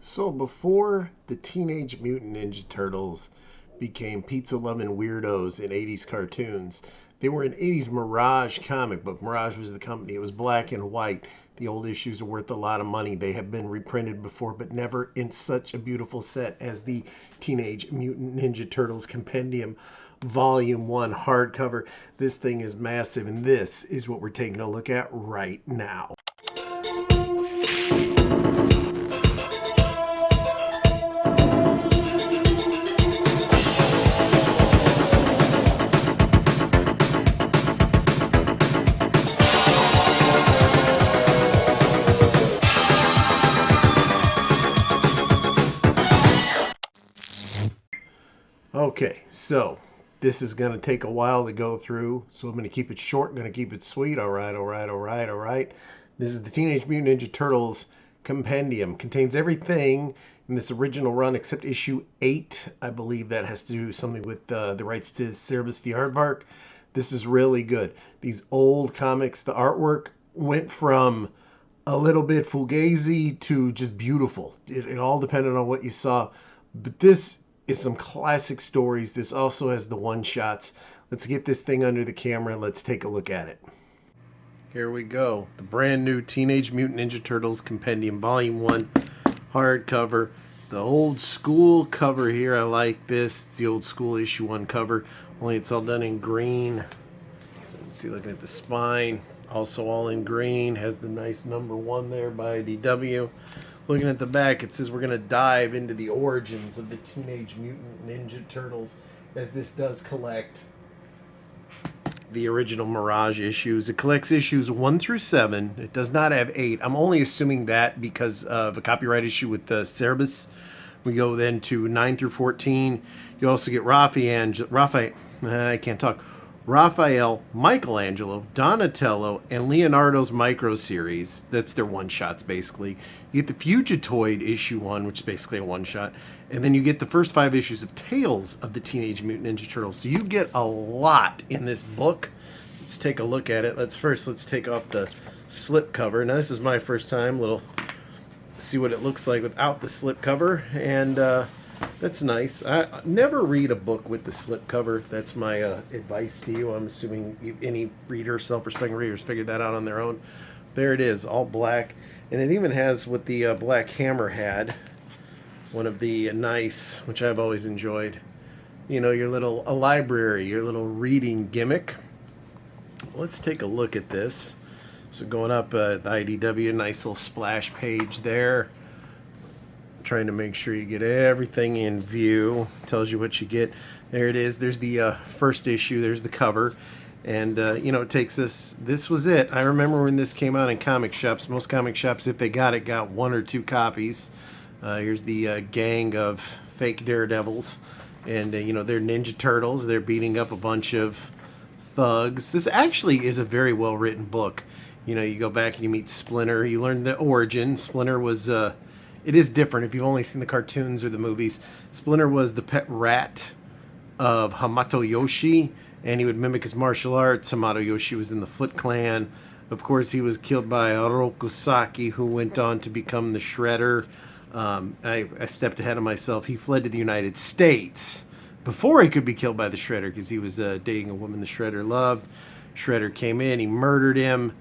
So before the Teenage Mutant Ninja Turtles became pizza-loving weirdos in 80s cartoons, they were an 80s Mirage comic book. Mirage was the company. It was black and white. The old issues are worth a lot of money. They have been reprinted before, but never in such a beautiful set as the Teenage Mutant Ninja Turtles Compendium Volume 1 hardcover. This thing is massive, and this is what we're taking a look at right now. Okay, so this is going to take a while to go through, so I'm going to keep it short, I'm going to keep it sweet. All right, all right, all right, all right. This is the Teenage Mutant Ninja Turtles Compendium. Contains everything in this original run except issue 8. I believe that has to do something with the rights to service the aardvark. This is really good. These old comics, the artwork went from a little bit fugazi to just beautiful. It all depended on what you saw. But this is some classic stories. This also has the one-shots. Let's get this thing under the camera and let's take a look at it. Here we go. The brand new Teenage Mutant Ninja Turtles Compendium Volume 1 hardcover. The old school cover here. I like this. It's the old school issue 1 cover. Only it's all done in green. So you can see looking at the spine. Also all in green. Has the nice number 1 there by IDW. Looking at the back, it says we're going to dive into the origins of the Teenage Mutant Ninja Turtles, as this does collect the original Mirage issues. It collects issues 1 through 7. It does not have 8. I'm only assuming that because of a copyright issue with Cerebus. We go then to 9 through 14. You also get Raphael, Michelangelo, Donatello, and Leonardo's Micro Series. That's their one-shots, basically. You get the Fugitoid issue 1, which is basically a one-shot. And then you get the first 5 issues of Tales of the Teenage Mutant Ninja Turtles. So you get a lot in this book. Let's take a look at it. Let's take off the slip cover. Now, this is my first time. See what it looks like without the slip cover. And that's nice. I never read a book with the slipcover. That's my advice to you. I'm assuming any reader, self-respecting readers, figured that out on their own. There it is, all black. And it even has what the Black Hammer had. One of the nice, which I've always enjoyed. You know, a library, your little reading gimmick. Let's take a look at this. So going up the IDW, nice little splash page there. Trying to make sure you get everything in view. Tells you what you get. There it is. There's the first issue. There's the cover. And, it takes us... This was it. I remember when this came out in comic shops. Most comic shops, if they got it, got 1 or 2 copies. Here's the gang of fake daredevils. And, they're Ninja Turtles. They're beating up a bunch of thugs. This actually is a very well-written book. You go back and you meet Splinter. You learn the origin. Splinter was... It is different if you've only seen the cartoons or the movies. Splinter was the pet rat of Hamato Yoshi, and he would mimic his martial arts. Hamato Yoshi was in the Foot Clan. Of course, he was killed by Orokusaki, who went on to become the Shredder. I stepped ahead of myself. He fled to the United States before he could be killed by the Shredder, because he was dating a woman the Shredder loved. Shredder came in, he murdered him,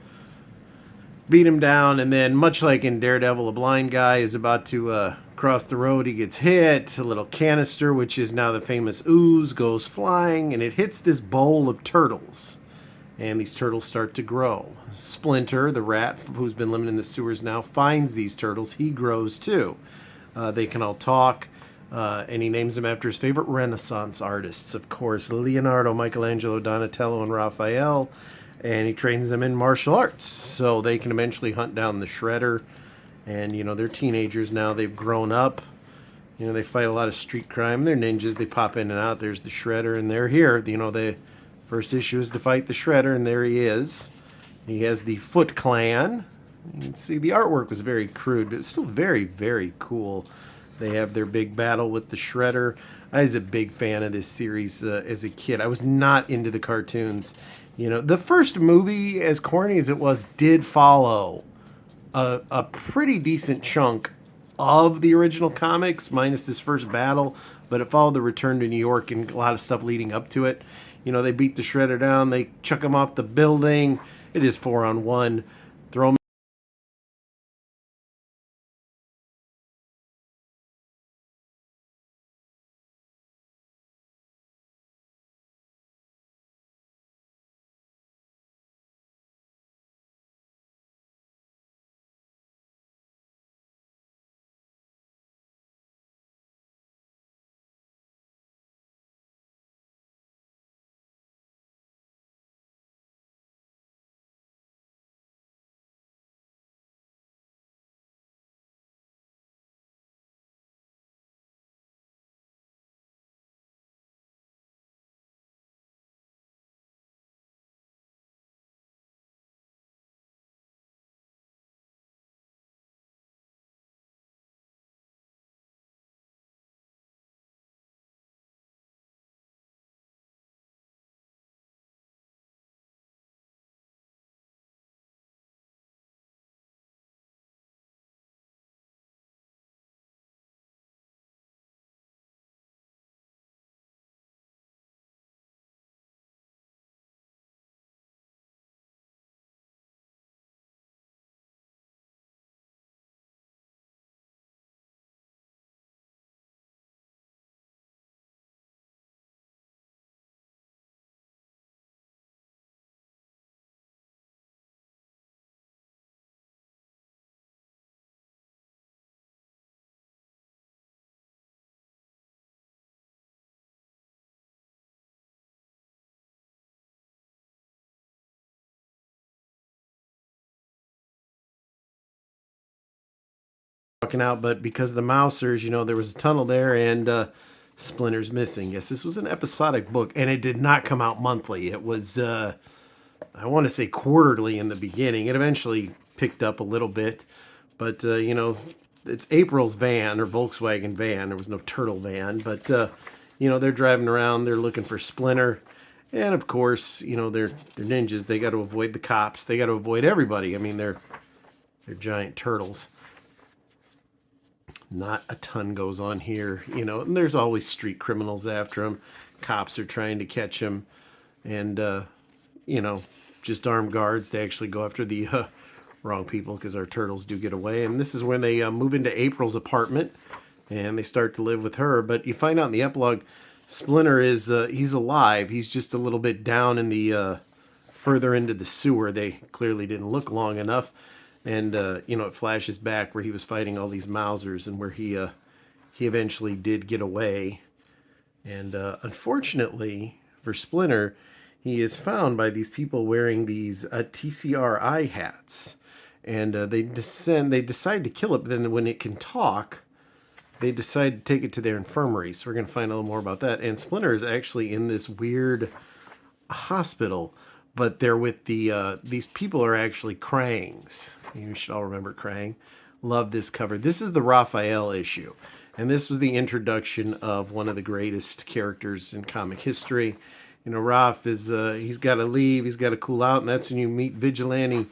beat him down, and then, much like in Daredevil, a blind guy is about to cross the road. He gets hit. A little canister, which is now the famous ooze, goes flying, and it hits this bowl of turtles. And these turtles start to grow. Splinter, the rat, who's been living in the sewers now, finds these turtles. He grows too. They can all talk, and he names them after his favorite Renaissance artists, of course, Leonardo, Michelangelo, Donatello, and Raphael. And he trains them in martial arts so they can eventually hunt down the Shredder. And, they're teenagers now. They've grown up. They fight a lot of street crime. They're ninjas. They pop in and out. There's the Shredder, and they're here. The first issue is to fight the Shredder, and there he is. He has the Foot Clan. You can see the artwork was very crude, but it's still very, very cool. They have their big battle with the Shredder. I was a big fan of this series as a kid. I was not into the cartoons. The first movie, as corny as it was, did follow a pretty decent chunk of the original comics, minus this first battle, but it followed the return to New York and a lot of stuff leading up to it. You know, they beat the Shredder down, they chuck him off the building. It is 4-on-1. Throw him walking out, but because of the Mousers, you know, there was a tunnel there and Splinter's missing. Yes, this was an episodic book, and it did not come out monthly. It was, I want to say quarterly in the beginning. It eventually picked up a little bit, but, you know, it's April's van or Volkswagen van. There was no turtle van, but, you know, they're driving around. They're looking for Splinter. And, of course, you know, they're ninjas. They got to avoid the cops. They got to avoid everybody. I mean, they're giant turtles. Not a ton goes on here, you know, and there's always street criminals after him. Cops are trying to catch him, and, you know, just armed guards. They actually go after the wrong people because our turtles do get away. And this is when they move into April's apartment, and they start to live with her. But you find out in the epilogue, Splinter is, he's alive. He's just a little bit down in the, further into the sewer. They clearly didn't look long enough. And, you know, it flashes back where he was fighting all these Mousers and where he eventually did get away. And unfortunately for Splinter, he is found by these people wearing these TCRI hats. And they decide to kill it, but then when it can talk, they decide to take it to their infirmary. So we're going to find a little more about that. And Splinter is actually in this weird hospital, but they're with the, these people are actually Krangs. You should all remember Krang. Love this cover. This is the Raphael issue. And this was the introduction of one of the greatest characters in comic history. You know, Raph is, he's got to leave. He's got to cool out. And that's when you meet Vigilante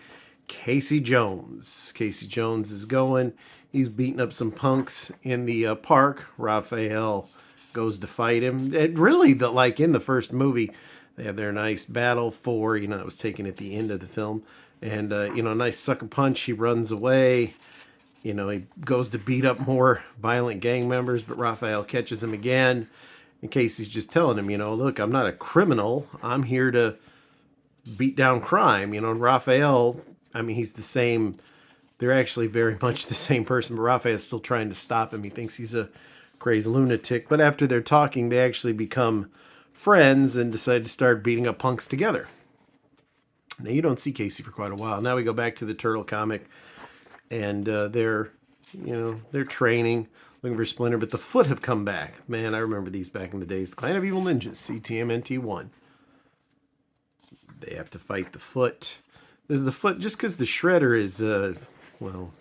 Casey Jones. Casey Jones is going. He's beating up some punks in the park. Raphael goes to fight him. And really, like in the first movie, they have their nice battle for, you know, that was taken at the end of the film. And, you know, a nice sucker punch. He runs away. You know, he goes to beat up more violent gang members, but Raphael catches him again. In case he's just telling him, you know, look, I'm not a criminal. I'm here to beat down crime. You know, and Raphael, I mean, he's the same. They're actually very much the same person, but Raphael's still trying to stop him. He thinks he's a crazy lunatic. But after they're talking, they actually become friends and decide to start beating up punks together. Now, you don't see Casey for quite a while. Now we go back to the Turtle comic, and they're training, looking for Splinter, but the Foot have come back. Man, I remember these back in the days. Clan of Evil Ninjas, TMNT 1. They have to fight the Foot. There's the Foot, just because the Shredder is, well,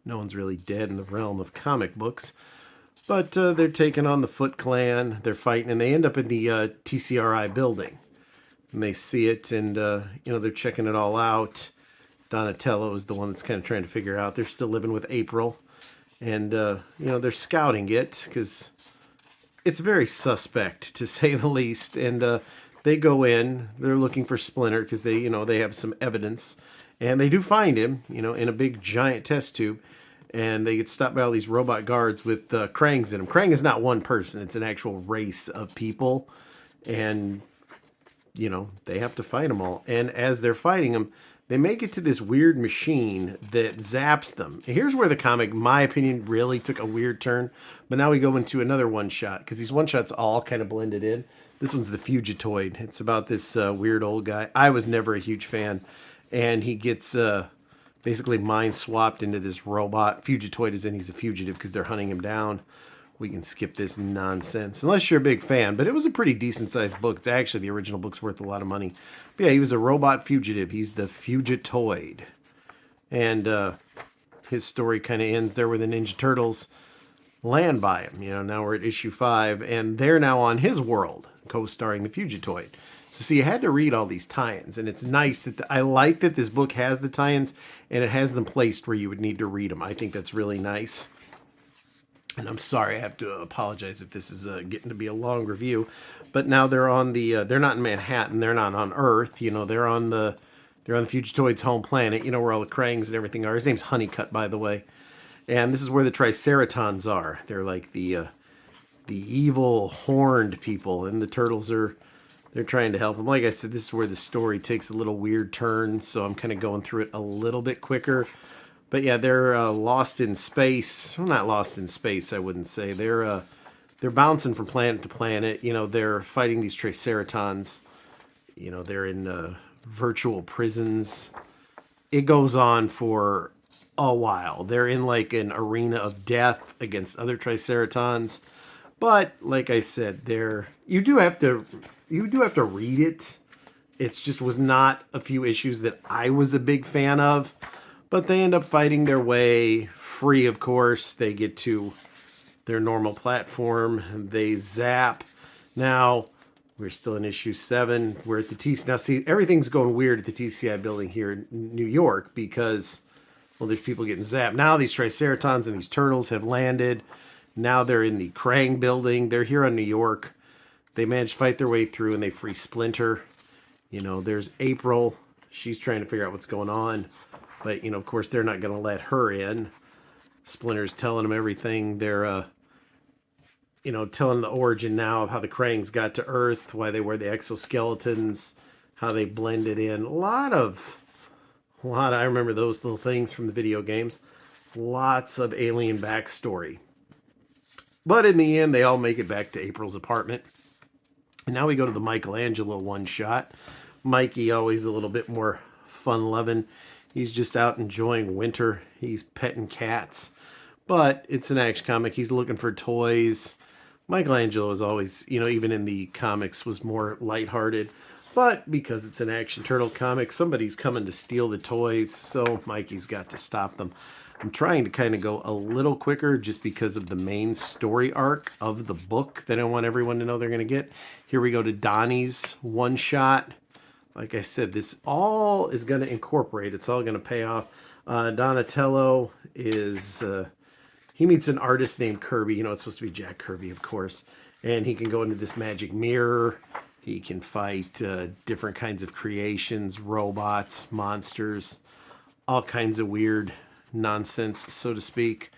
no one's really dead in the realm of comic books. But they're taking on the Foot Clan. They're fighting, and they end up in the TCRI building. And they see it, and, you know, they're checking it all out. Donatello is the one that's kind of trying to figure out. They're still living with April. And, they're scouting it because it's very suspect, to say the least. And they go in, they're looking for Splinter because they have some evidence. And they do find him, in a big giant test tube. And they get stopped by all these robot guards with Krangs in them. Krang is not one person, it's an actual race of people. And, they have to fight them all. And as they're fighting them, they make it to this weird machine that zaps them. Here's where the comic, in my opinion, really took a weird turn. But now we go into another one-shot, because these one-shots all kind of blended in. This one's the Fugitoid. It's about this weird old guy. I was never a huge fan. And he gets basically mind swapped into this robot. Fugitoid is in, he's a fugitive because they're hunting him down. We can skip this nonsense, unless you're a big fan. But it was a pretty decent-sized book. It's actually, the original book's worth a lot of money. But yeah, he was a robot fugitive. He's the Fugitoid. And his story kind of ends there where the Ninja Turtles land by him. Now we're at issue 5, and they're now on his world, co-starring the Fugitoid. So see, you had to read all these tie-ins, and it's nice that I like that this book has the tie-ins, and it has them placed where you would need to read them. I think that's really nice. And I'm sorry, I have to apologize if this is getting to be a long review. But now they're on the, they're not in Manhattan, they're not on Earth, they're on the Fugitoid's home planet, where all the Krangs and everything are. His name's Honeycutt, by the way. And this is where the Triceratons are. They're like the evil horned people, and the turtles they're trying to help them. Like I said, this is where the story takes a little weird turn, so I'm kind of going through it a little bit quicker. But yeah, they're lost in space. Well, not lost in space, I wouldn't say. They're bouncing from planet to planet. They're fighting these Triceratons. They're in virtual prisons. It goes on for a while. They're in like an arena of death against other Triceratons. But like I said, you do have to read it. It just was not a few issues that I was a big fan of. But they end up fighting their way free, of course. They get to their normal platform. They zap. Now, we're still in issue 7. We're at the TCI. Now, see, everything's going weird at the TCI building here in New York because, well, there's people getting zapped. Now these Triceratons and these turtles have landed. Now they're in the Krang building. They're here on New York. They manage to fight their way through, and they free Splinter. There's April. She's trying to figure out what's going on. But, of course, they're not going to let her in. Splinter's telling them everything. They're, telling the origin now of how the Krangs got to Earth, why they wear the exoskeletons, how they blended in. A lot of, I remember those little things from the video games. Lots of alien backstory. But in the end, they all make it back to April's apartment. And now we go to the Michelangelo one-shot. Mikey, always a little bit more fun-loving. He's just out enjoying winter. He's petting cats. But it's an action comic. He's looking for toys. Michelangelo is always, even in the comics, was more lighthearted. But because it's an action turtle comic, somebody's coming to steal the toys. So Mikey's got to stop them. I'm trying to kind of go a little quicker just because of the main story arc of the book that I want everyone to know they're going to get. Here we go to Donnie's one-shot. Like I said, this all is going to incorporate. It's all going to pay off. Donatello is... he meets an artist named Kirby. It's supposed to be Jack Kirby, of course. And he can go into this magic mirror. He can fight different kinds of creations, robots, monsters, all kinds of weird nonsense, so to speak.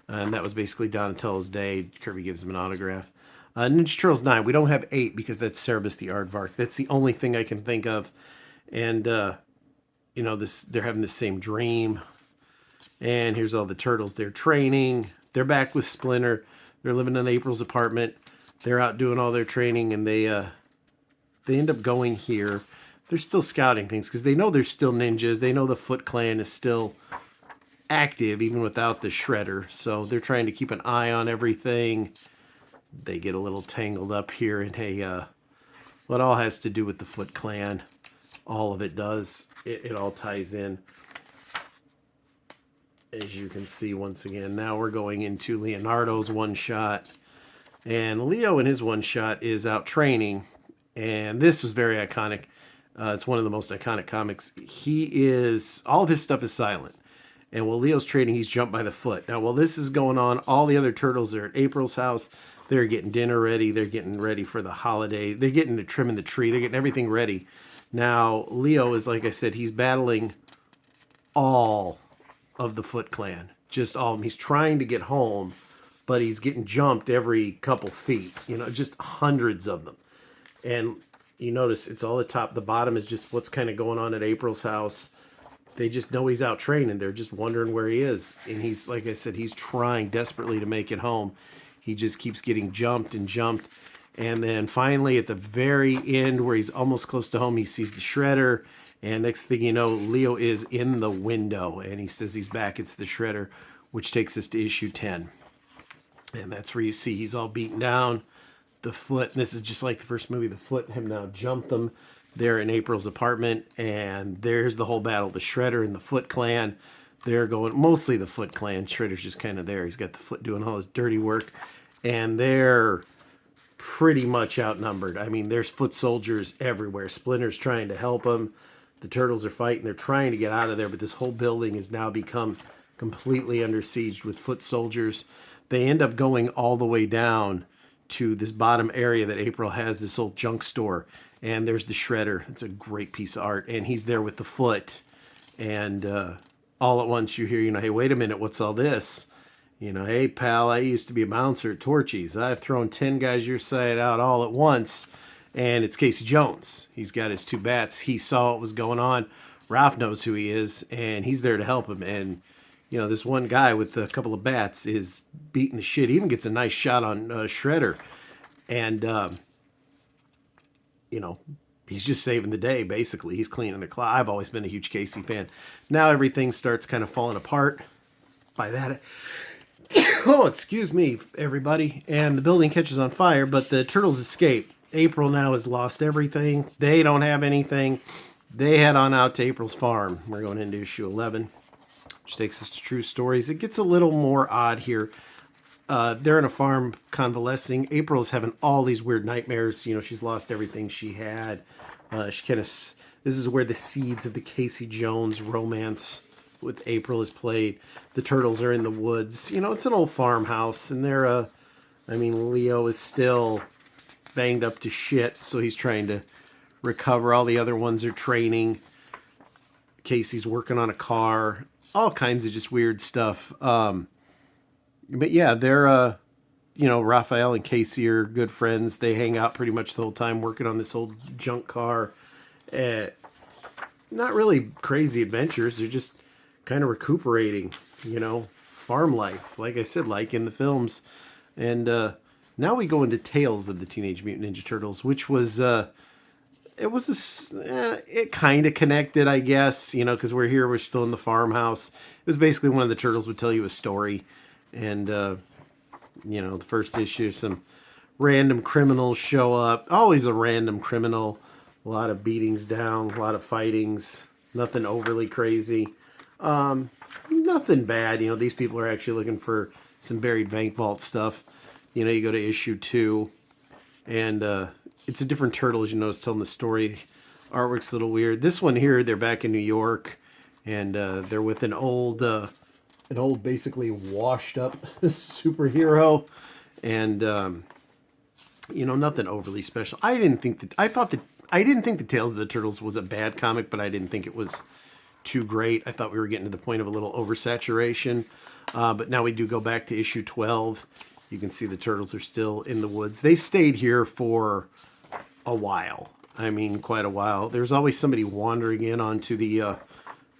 And that was basically Donatello's day. Kirby gives him an autograph. Ninja Turtles 9. We don't have 8 because that's Cerebus the Aardvark. That's the only thing I can think of. And, they're having the same dream. And here's all the turtles. They're training. They're back with Splinter. They're living in April's apartment. They're out doing all their training, and they end up going here. They're still scouting things because they know there's still ninjas. They know the Foot Clan is still active even without the Shredder. So they're trying to keep an eye on everything. They get a little tangled up here in what all has to do with the Foot Clan. All of it does. It all ties in. As you can see, once again, now we're going into Leonardo's one-shot. And Leo in his one-shot is out training. And this was very iconic. It's one of the most iconic comics. All of his stuff is silent. And while Leo's training, he's jumped by the foot. Now, while this is going on, all the other turtles are at April's house. They're getting dinner ready. They're getting ready for the holiday. They're getting to trimming the tree. They're getting everything ready. Now, Leo is, like I said, he's battling all of the Foot Clan. Just all of them. He's trying to get home, but he's getting jumped every couple feet. You know, just hundreds of them. And you notice it's all the top. The bottom is just what's kind of going on at April's house. They just know he's out training. They're just wondering where he is. And he's, like I said, he's trying desperately to make it home. He just keeps getting jumped and jumped. And then finally, at the very end, where he's almost close to home, he sees the shredder. And next thing you know, Leo is in the window. And he says he's back. It's the shredder, which takes us to issue 10. And that's where you see he's all beaten down. The Foot, and this is just like the first movie, the Foot have now jumped them. They're in April's apartment, and there's the whole battle. The Shredder and the Foot Clan, they're going, mostly the Foot Clan. Shredder's just kind of there. He's got the Foot doing all his dirty work, and they're pretty much outnumbered. I mean, there's foot soldiers everywhere. Splinter's trying to help them. The Turtles are fighting. They're trying to get out of there, but this whole building has now become completely under siege with foot soldiers. They end up going all the way down to this bottom area that April has, this old junk store. And there's the Shredder. It's a great piece of art. And he's there with the Foot. And all at once you hear, you know, hey, wait a minute, what's all this? You know, hey, pal, I used to be a bouncer at Torchy's. I've thrown 10 guys your side out all at once. And it's Casey Jones. He's got his 2 bats. He saw what was going on. Ralph knows who he is, and he's there to help him. And, you know, this one guy with a couple of bats is beating the shit. He even gets a nice shot on Shredder. And, you know, he's just saving the day, basically. He's cleaning the clock. I've always been a huge Casey fan. Now everything starts kind of falling apart. By that, oh, excuse me, everybody. And the building catches on fire, but the Turtles escape. April now has lost everything. They don't have anything. They head on out to April's farm. We're going into issue 11, which takes us to True Stories. It gets a little more odd here. They're in a farm convalescing. April's having all these weird nightmares. You know, she's lost everything she had. She kind of, this is where the seeds of the Casey Jones romance with April is played. The Turtles are in the woods. You know, it's an old farmhouse, and they're, I mean, Leo is still banged up to shit, so he's trying to recover. All the other ones are training. Casey's working on a car. All kinds of just weird stuff. But yeah, they're, you know, Raphael and Casey are good friends. They hang out pretty much the whole time working on this old junk car. Not really crazy adventures. They're just kind of recuperating, you know, farm life. Like I said, like in the films. And now we go into Tales of the Teenage Mutant Ninja Turtles, which was, it kind of connected, I guess, you know, because we're still in the farmhouse. It was basically one of the Turtles would tell you a story. And, you know, the first issue, some random criminals show up. Always a random criminal. A lot of beatings down, a lot of fightings. Nothing overly crazy. Nothing bad. You know, these people are actually looking for some buried bank vault stuff. You know, you go to issue 2, and it's a different turtle, as you notice, telling the story. Artwork's a little weird. This one here, they're back in New York, and they're with an old basically washed up superhero, and you know, nothing overly special. I didn't think the Tales of the Turtles was a bad comic, but I didn't think it was too great. I thought we were getting to the point of a little oversaturation, but now we do go back to issue 12. You can see the Turtles are still in the woods. They stayed here for a while. I mean, quite a while. There's always somebody wandering in onto the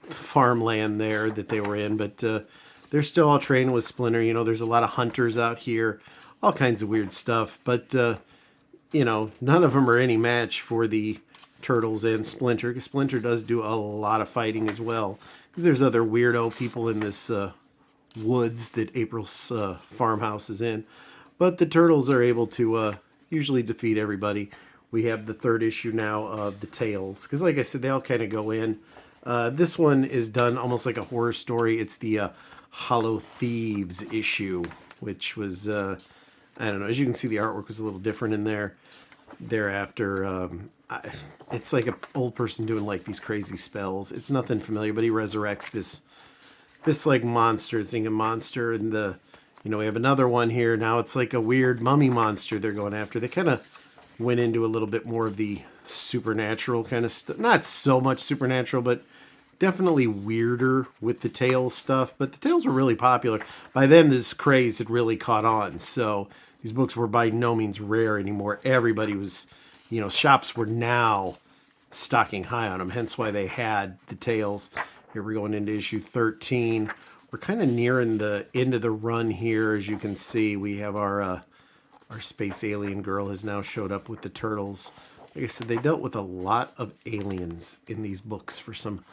farmland there that they were in, but they're still all training with Splinter. You know, there's a lot of hunters out here, all kinds of weird stuff, but you know, none of them are any match for the Turtles and Splinter, because Splinter does do a lot of fighting as well, because there's other weirdo people in this woods that April's farmhouse is in. But the Turtles are able to usually defeat everybody. We have the 3rd issue now of the Tales, because like I said, they all kind of go in. This one is done almost like a horror story. It's the Hollow Thieves issue, which was, I don't know, as you can see, the artwork was a little different in there. Thereafter, it's like an old person doing like these crazy spells. It's nothing familiar, but he resurrects this this like monster thing, a monster, and we have another one here. Now it's like a weird mummy monster they're going after. They kind of went into a little bit more of the supernatural kind of stuff. Not so much supernatural, but definitely weirder with the Tales stuff. But the Tales were really popular. By then, this craze had really caught on. So these books were by no means rare anymore. Everybody was, shops were now stocking high on them. Hence why they had the Tales. Here we're going into issue 13. We're kind of nearing the end of the run here. As you can see, we have our space alien girl has now showed up with the turtles. Like I said, they dealt with a lot of aliens in these books for some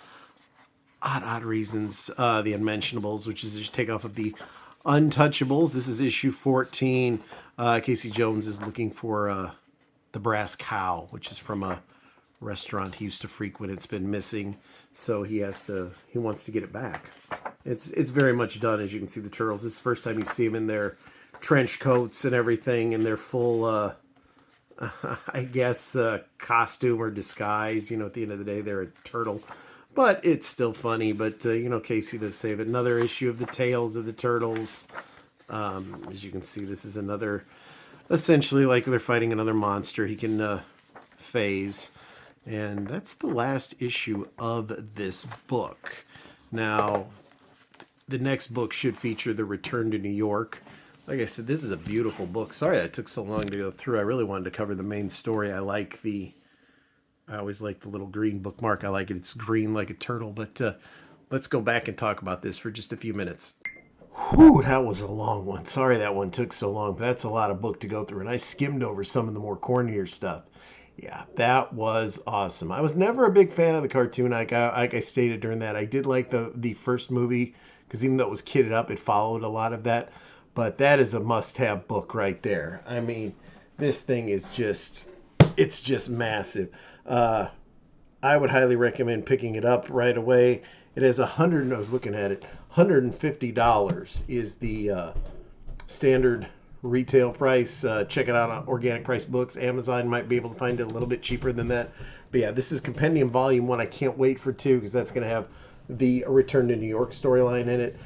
odd reasons. The Unmentionables, which is a takeoff of the Untouchables. This is issue 14. Casey Jones is looking for the brass cow, which is from a restaurant he used to frequent. It's been missing, so he wants to get it back. It's very much done. As you can see, the turtles, this is the first time you see them in their trench coats and everything, and their full I guess costume or disguise. At the end of the day, they're a turtle, but it's still funny. But Casey does save it. Another issue of the Tales of the Turtles. As you can see, this is another, essentially like they're fighting another monster he can phase. And that's the last issue of this book. Now, the next book should feature the Return to New York. Like I said, this is a beautiful book. Sorry that it took so long to go through. I really wanted to cover the main story. I always like the little green bookmark. I like it. It's green like a turtle. But let's go back and talk about this for just a few minutes. Whew, that was a long one. Sorry that one took so long. But that's a lot of book to go through. And I skimmed over some of the more cornier stuff. Yeah, that was awesome. I was never a big fan of the cartoon. Like I stated during that, I did like the first movie because even though it was kidded up, it followed a lot of that. But that is a must-have book right there. I mean, this thing is it's just massive. I would highly recommend picking it up right away. It has I was looking at it, $150 is the standard retail price. Check it out on Organic Price Books. Amazon might be able to find it a little bit cheaper than that. But yeah, this is Compendium Volume 1. I can't wait for 2 because that's going to have the Return to New York storyline in it.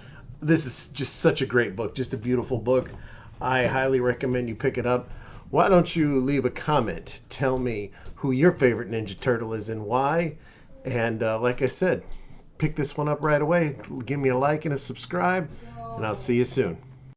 This is just such a great book, just a beautiful book. I highly recommend you pick it up. Why don't you leave a comment? Tell me who your favorite Ninja Turtle is and why. And like I said, pick this one up right away. Give me a like and a subscribe, and I'll see you soon.